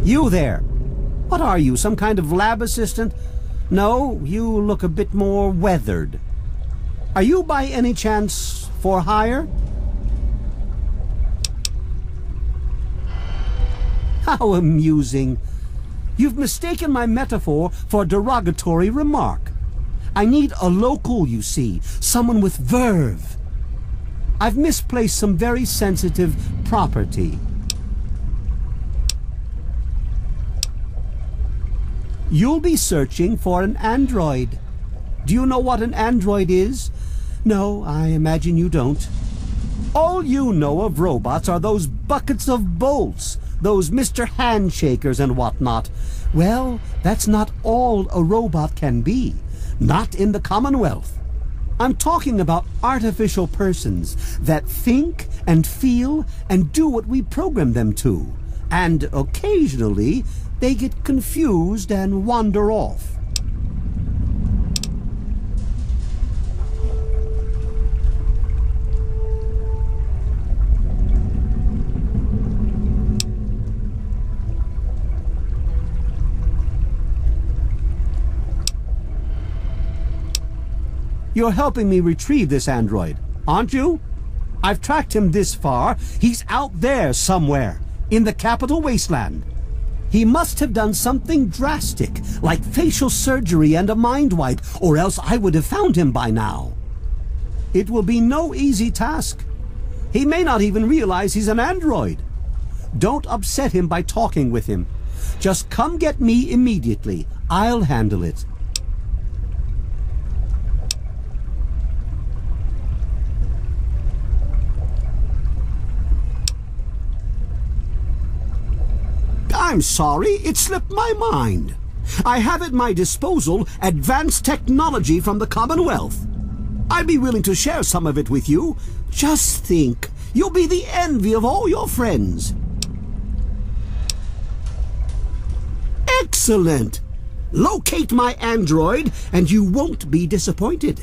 You there! What are you, some kind of lab assistant? No, you look a bit more weathered. Are you by any chance for hire? How amusing. You've mistaken my metaphor for a derogatory remark. I need a local, you see, someone with verve. I've misplaced some very sensitive property. You'll be searching for an android. Do you know what an android is? No, I imagine you don't. All you know of robots are those buckets of bolts, those Mr. Handshakers and whatnot. Well, that's not all a robot can be. Not in the Commonwealth. I'm talking about artificial persons that think and feel and do what we program them to. And occasionally, they get confused and wander off. You're helping me retrieve this android, aren't you? I've tracked him this far. He's out there somewhere, in the capital wasteland. He must have done something drastic, like facial surgery and a mind wipe, or else I would have found him by now. It will be no easy task. He may not even realize he's an android. Don't upset him by talking with him. Just come get me immediately. I'll handle it. I'm sorry, it slipped my mind. I have at my disposal advanced technology from the Commonwealth. I'd be willing to share some of it with you. Just think, you'll be the envy of all your friends. Excellent! Locate my android and you won't be disappointed.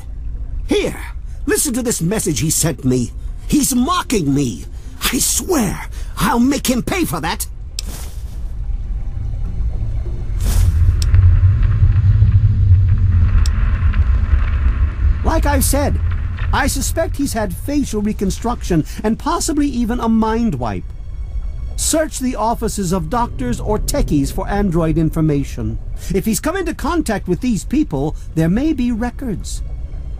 Here, listen to this message he sent me. He's mocking me. I swear, I'll make him pay for that. Like I said, I suspect he's had facial reconstruction and possibly even a mind wipe. Search the offices of doctors or techies for android information. If he's come into contact with these people, there may be records.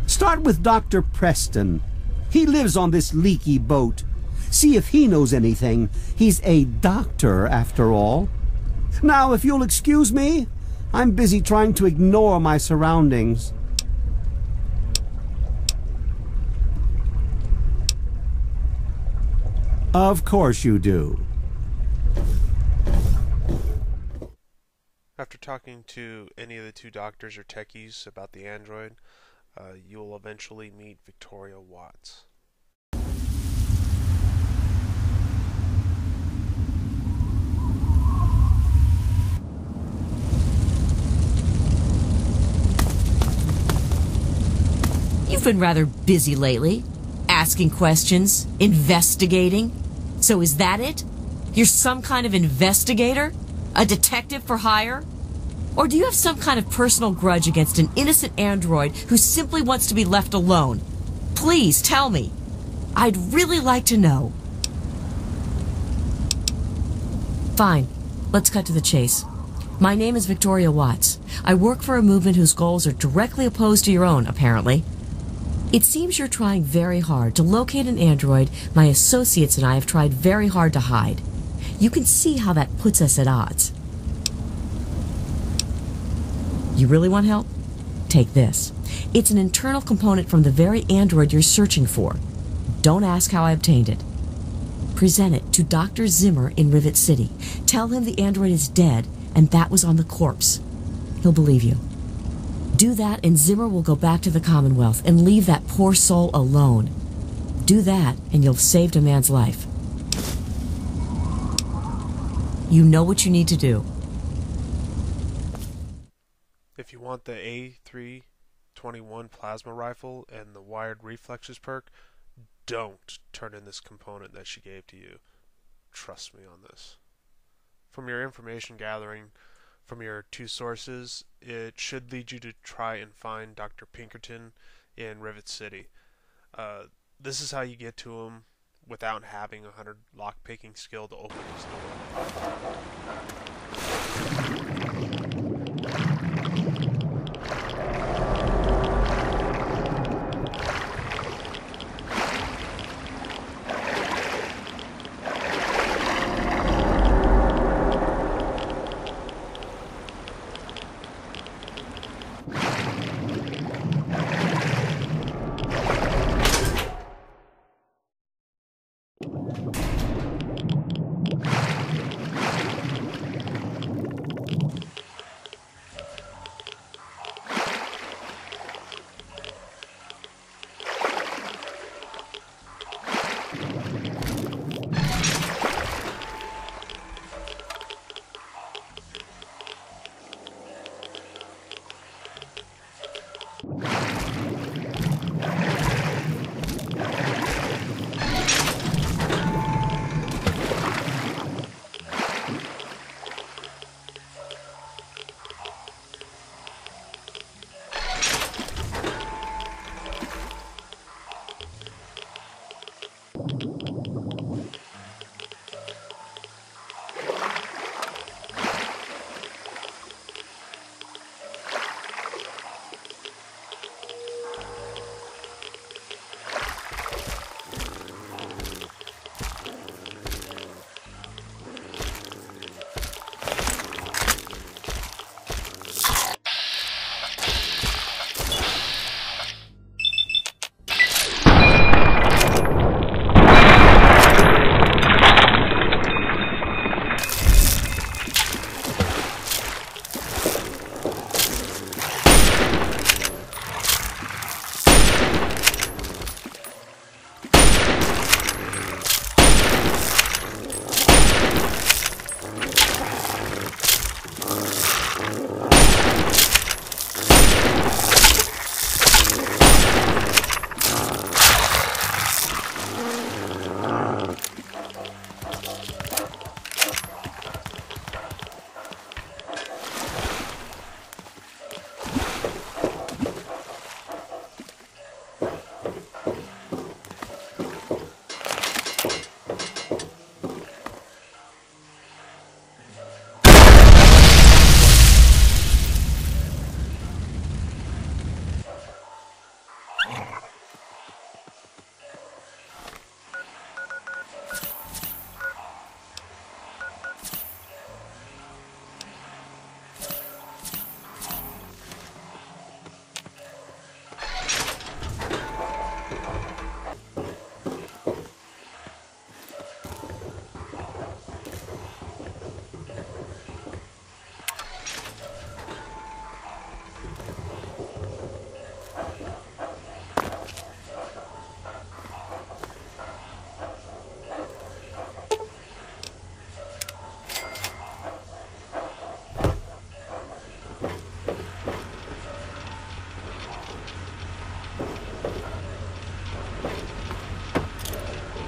Start with Dr. Preston. He lives on this leaky boat. See if he knows anything. He's a doctor, after all. Now, if you'll excuse me, I'm busy trying to ignore my surroundings. Of course you do. After talking to any of the two doctors or techies about the android, you will eventually meet Victoria Watts. You've been rather busy lately. Asking questions, investigating. So is that it? You're some kind of investigator? A detective for hire? Or do you have some kind of personal grudge against an innocent android who simply wants to be left alone? Please tell me. I'd really like to know. Fine. Let's cut to the chase. My name is Victoria Watts. I work for a movement whose goals are directly opposed to your own, apparently. It seems you're trying very hard to locate an android my associates and I have tried very hard to hide. You can see how that puts us at odds. You really want help? Take this. It's an internal component from the very android you're searching for. Don't ask how I obtained it. Present it to Dr. Zimmer in Rivet City. Tell him the android is dead and that was on the corpse. He'll believe you. Do that and Zimmer will go back to the Commonwealth and leave that poor soul alone. Do that and you'll have saved a man's life. You know what you need to do. If you want the A321 plasma rifle and the wired reflexes perk, don't turn in this component that she gave to you. Trust me on this. From your information gathering from your two sources, it should lead you to try and find Dr. Pinkerton in Rivet City. This is how you get to him without having 100 lockpicking skill to open his door.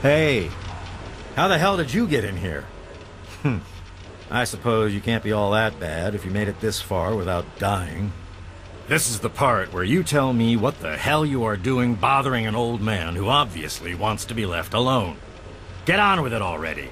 Hey, how the hell did you get in here? I suppose you can't be all that bad if you made it this far without dying. This is the part where you tell me what the hell you are doing bothering an old man who obviously wants to be left alone. Get on with it already.